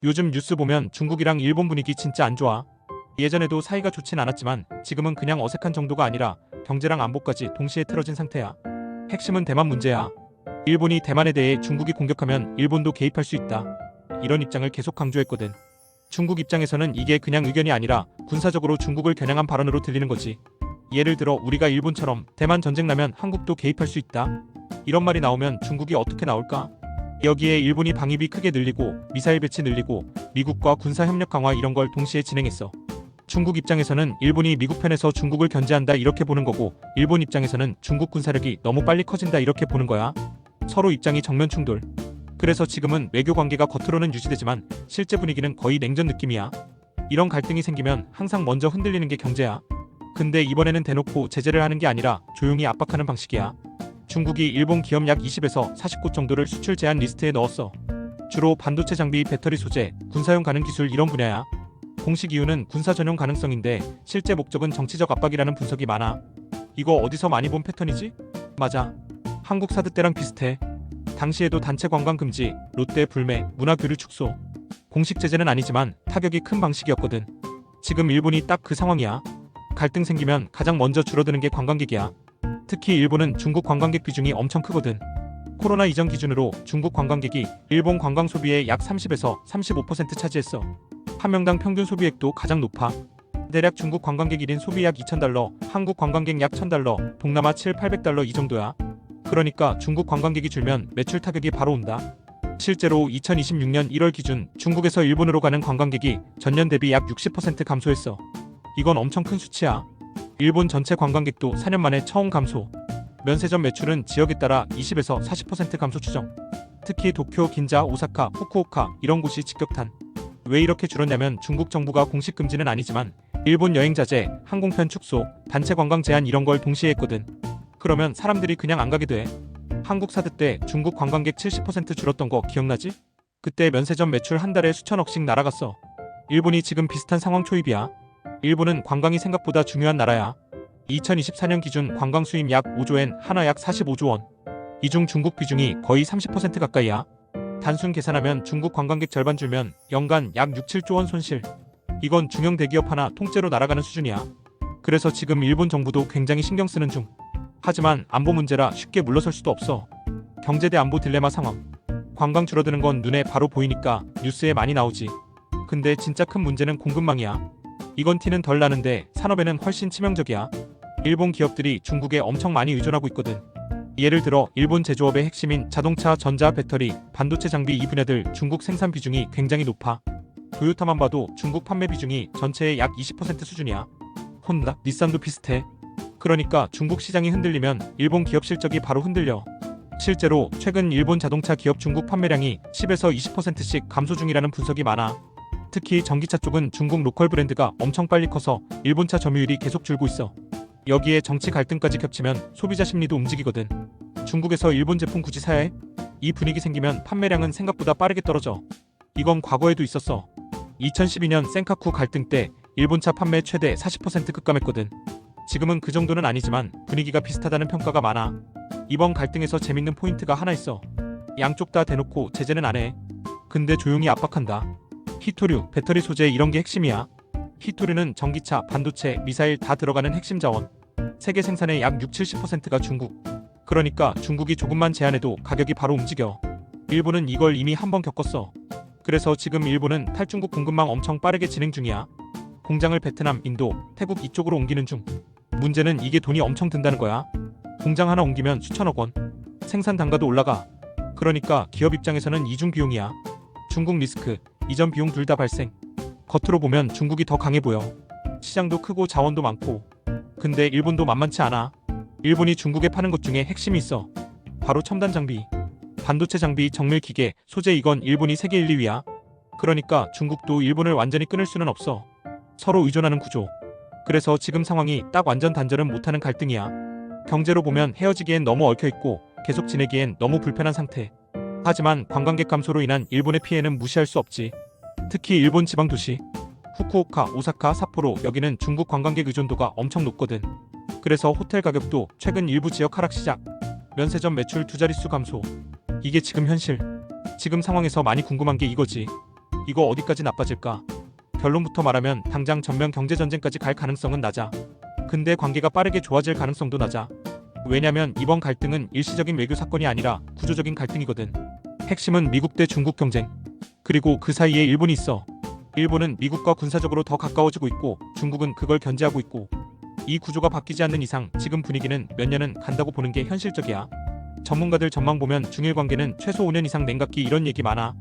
요즘 뉴스 보면 중국이랑 일본 분위기 진짜 안 좋아. 예전에도 사이가 좋진 않았지만 지금은 그냥 어색한 정도가 아니라 경제랑 안보까지 동시에 틀어진 상태야. 핵심은 대만 문제야. 일본이 대만에 대해 중국이 공격하면 일본도 개입할 수 있다. 이런 입장을 계속 강조했거든. 중국 입장에서는 이게 그냥 의견이 아니라 군사적으로 중국을 겨냥한 발언으로 들리는 거지. 예를 들어 우리가 일본처럼 대만 전쟁 나면 한국도 개입할 수 있다. 이런 말이 나오면 중국이 어떻게 나올까? 여기에 일본이 방위비 크게 늘리고 미사일 배치 늘리고 미국과 군사 협력 강화 이런 걸 동시에 진행했어. 중국 입장에서는 일본이 미국 편에서 중국을 견제한다 이렇게 보는 거고, 일본 입장에서는 중국 군사력이 너무 빨리 커진다 이렇게 보는 거야. 서로 입장이 정면 충돌. 그래서 지금은 외교 관계가 겉으로는 유지되지만 실제 분위기는 거의 냉전 느낌이야. 이런 갈등이 생기면 항상 먼저 흔들리는 게 경제야. 근데 이번에는 대놓고 제재를 하는 게 아니라 조용히 압박하는 방식이야. 중국이 일본 기업 약 20에서 40곳 정도를 수출 제한 리스트에 넣었어. 주로 반도체 장비, 배터리 소재, 군사용 가능 기술 이런 분야야. 공식 이유는 군사 전용 가능성인데 실제 목적은 정치적 압박이라는 분석이 많아. 이거 어디서 많이 본 패턴이지? 맞아. 한국 사드 때랑 비슷해. 당시에도 단체 관광 금지, 롯데 불매, 문화 교류 축소. 공식 제재는 아니지만 타격이 큰 방식이었거든. 지금 일본이 딱 그 상황이야. 갈등 생기면 가장 먼저 줄어드는 게 관광객이야. 특히 일본은 중국 관광객 비중이 엄청 크거든. 코로나 이전 기준으로 중국 관광객이 일본 관광 소비의 약 30에서 35% 차지했어. 한 명당 평균 소비액도 가장 높아. 대략 중국 관광객 1인 소비 약 2,000달러, 한국 관광객 약 1,000달러, 동남아 7,800달러 이 정도야. 그러니까 중국 관광객이 줄면 매출 타격이 바로 온다. 실제로 2026년 1월 기준 중국에서 일본으로 가는 관광객이 전년 대비 약 60% 감소했어. 이건 엄청 큰 수치야. 일본 전체 관광객도 4년 만에 처음 감소. 면세점 매출은 지역에 따라 20에서 40% 감소 추정. 특히 도쿄, 긴자, 오사카, 후쿠오카 이런 곳이 직격탄. 왜 이렇게 줄었냐면 중국 정부가 공식 금지는 아니지만 일본 여행 자제, 항공편 축소, 단체 관광 제한 이런 걸 동시에 했거든. 그러면 사람들이 그냥 안 가게 돼. 한국 사드 때 중국 관광객 70% 줄었던 거 기억나지? 그때 면세점 매출 한 달에 수천억씩 날아갔어. 일본이 지금 비슷한 상황 초입이야. 일본은 관광이 생각보다 중요한 나라야. 2024년 기준 관광 수입 약 5조엔, 한화 약 45조 원. 이 중 중국 비중이 거의 30% 가까이야. 단순 계산하면 중국 관광객 절반 줄면 연간 약 6, 7조 원 손실. 이건 중형 대기업 하나 통째로 날아가는 수준이야. 그래서 지금 일본 정부도 굉장히 신경 쓰는 중. 하지만 안보 문제라 쉽게 물러설 수도 없어. 경제 대 안보 딜레마 상황. 관광 줄어드는 건 눈에 바로 보이니까 뉴스에 많이 나오지. 근데 진짜 큰 문제는 공급망이야. 이건 티는 덜 나는데 산업에는 훨씬 치명적이야. 일본 기업들이 중국에 엄청 많이 의존하고 있거든. 예를 들어 일본 제조업의 핵심인 자동차, 전자, 배터리, 반도체 장비 이 분야들 중국 생산 비중이 굉장히 높아. 토요타만 봐도 중국 판매 비중이 전체의 약 20% 수준이야. 혼다, 닛산도 비슷해. 그러니까 중국 시장이 흔들리면 일본 기업 실적이 바로 흔들려. 실제로 최근 일본 자동차 기업 중국 판매량이 10에서 20%씩 감소 중이라는 분석이 많아. 특히 전기차 쪽은 중국 로컬 브랜드가 엄청 빨리 커서 일본차 점유율이 계속 줄고 있어. 여기에 정치 갈등까지 겹치면 소비자 심리도 움직이거든. 중국에서 일본 제품 굳이 사야 해? 이 분위기 생기면 판매량은 생각보다 빠르게 떨어져. 이건 과거에도 있었어. 2012년 센카쿠 갈등 때 일본차 판매 최대 40% 급감했거든. 지금은 그 정도는 아니지만 분위기가 비슷하다는 평가가 많아. 이번 갈등에서 재밌는 포인트가 하나 있어. 양쪽 다 대놓고 제재는 안 해. 근데 조용히 압박한다. 히토류, 배터리 소재 이런 게 핵심이야. 히토류는 전기차, 반도체, 미사일 다 들어가는 핵심 자원. 세계 생산의 약 6, 70%가 중국. 그러니까 중국이 조금만 제한해도 가격이 바로 움직여. 일본은 이걸 이미 한번 겪었어. 그래서 지금 일본은 탈중국 공급망 엄청 빠르게 진행 중이야. 공장을 베트남, 인도, 태국 이쪽으로 옮기는 중. 문제는 이게 돈이 엄청 든다는 거야. 공장 하나 옮기면 수천억 원. 생산 단가도 올라가. 그러니까 기업 입장에서는 이중 비용이야. 중국 리스크, 이전 비용 둘 다 발생. 겉으로 보면 중국이 더 강해 보여. 시장도 크고 자원도 많고. 근데 일본도 만만치 않아. 일본이 중국에 파는 것 중에 핵심이 있어. 바로 첨단 장비. 반도체 장비, 정밀 기계, 소재 이건 일본이 세계 1, 2위야. 그러니까 중국도 일본을 완전히 끊을 수는 없어. 서로 의존하는 구조. 그래서 지금 상황이 딱 완전 단절은 못하는 갈등이야. 경제로 보면 헤어지기엔 너무 얽혀있고 계속 지내기엔 너무 불편한 상태. 하지만 관광객 감소로 인한 일본의 피해는 무시할 수 없지. 특히 일본 지방 도시 후쿠오카, 오사카, 삿포로 여기는 중국 관광객 의존도가 엄청 높거든. 그래서 호텔 가격도 최근 일부 지역 하락 시작. 면세점 매출 두 자릿수 감소. 이게 지금 현실. 지금 상황에서 많이 궁금한 게 이거지. 이거 어디까지 나빠질까? 결론부터 말하면 당장 전면 경제전쟁까지 갈 가능성은 낮아. 근데 관계가 빠르게 좋아질 가능성도 낮아. 왜냐면 이번 갈등은 일시적인 외교 사건이 아니라 구조적인 갈등이거든. 핵심은 미국 대 중국 경쟁. 그리고 그 사이에 일본이 있어. 일본은 미국과 군사적으로 더 가까워지고 있고 중국은 그걸 견제하고 있고, 이 구조가 바뀌지 않는 이상 지금 분위기는 몇 년은 간다고 보는 게 현실적이야. 전문가들 전망 보면 중일 관계는 최소 5년 이상 냉각기 이런 얘기 많아.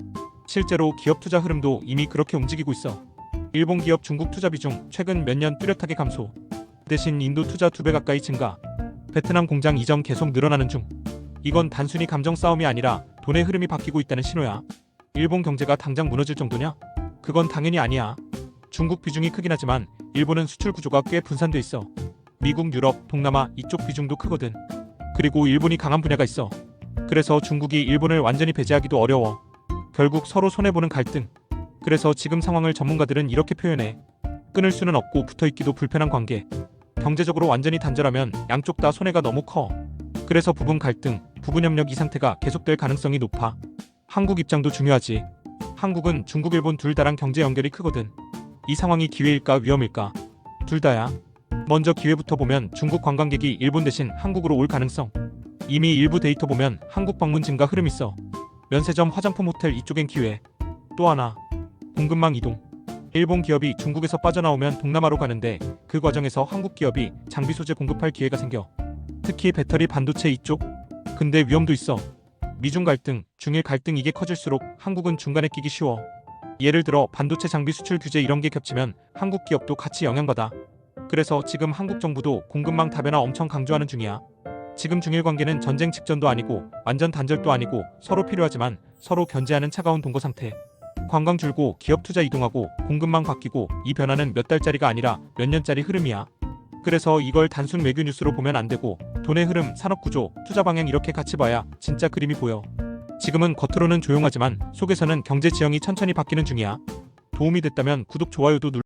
실제로 기업 투자 흐름도 이미 그렇게 움직이고 있어. 일본 기업 중국 투자 비중 최근 몇 년 뚜렷하게 감소. 대신 인도 투자 2배 가까이 증가. 베트남 공장 이전 계속 늘어나는 중. 이건 단순히 감정 싸움이 아니라 돈의 흐름이 바뀌고 있다는 신호야. 일본 경제가 당장 무너질 정도냐? 그건 당연히 아니야. 중국 비중이 크긴 하지만 일본은 수출 구조가 꽤 분산돼 있어. 미국, 유럽, 동남아 이쪽 비중도 크거든. 그리고 일본이 강한 분야가 있어. 그래서 중국이 일본을 완전히 배제하기도 어려워. 결국 서로 손해보는 갈등. 그래서 지금 상황을 전문가들은 이렇게 표현해. 끊을 수는 없고 붙어있기도 불편한 관계. 경제적으로 완전히 단절하면 양쪽 다 손해가 너무 커. 그래서 부분 갈등, 부분 협력 이 상태가 계속될 가능성이 높아. 한국 입장도 중요하지. 한국은 중국, 일본 둘 다랑 경제 연결이 크거든. 이 상황이 기회일까 위험일까? 둘 다야. 먼저 기회부터 보면 중국 관광객이 일본 대신 한국으로 올 가능성. 이미 일부 데이터 보면 한국 방문 증가 흐름 있어. 면세점, 화장품, 호텔 이쪽엔 기회. 또 하나, 공급망 이동. 일본 기업이 중국에서 빠져나오면 동남아로 가는데 그 과정에서 한국 기업이 장비 소재 공급할 기회가 생겨. 특히 배터리, 반도체 이쪽. 근데 위험도 있어. 미중 갈등, 중일 갈등 이게 커질수록 한국은 중간에 끼기 쉬워. 예를 들어 반도체 장비 수출 규제 이런 게 겹치면 한국 기업도 같이 영향받아. 그래서 지금 한국 정부도 공급망 다변화 엄청 강조하는 중이야. 지금 중일 관계는 전쟁 직전도 아니고 완전 단절도 아니고 서로 필요하지만 서로 견제하는 차가운 동거 상태. 관광 줄고 기업 투자 이동하고 공급망 바뀌고, 이 변화는 몇 달짜리가 아니라 몇 년짜리 흐름이야. 그래서 이걸 단순 외교 뉴스로 보면 안 되고 돈의 흐름, 산업 구조, 투자 방향 이렇게 같이 봐야 진짜 그림이 보여. 지금은 겉으로는 조용하지만 속에서는 경제 지형이 천천히 바뀌는 중이야. 도움이 됐다면 구독, 좋아요도 눌러.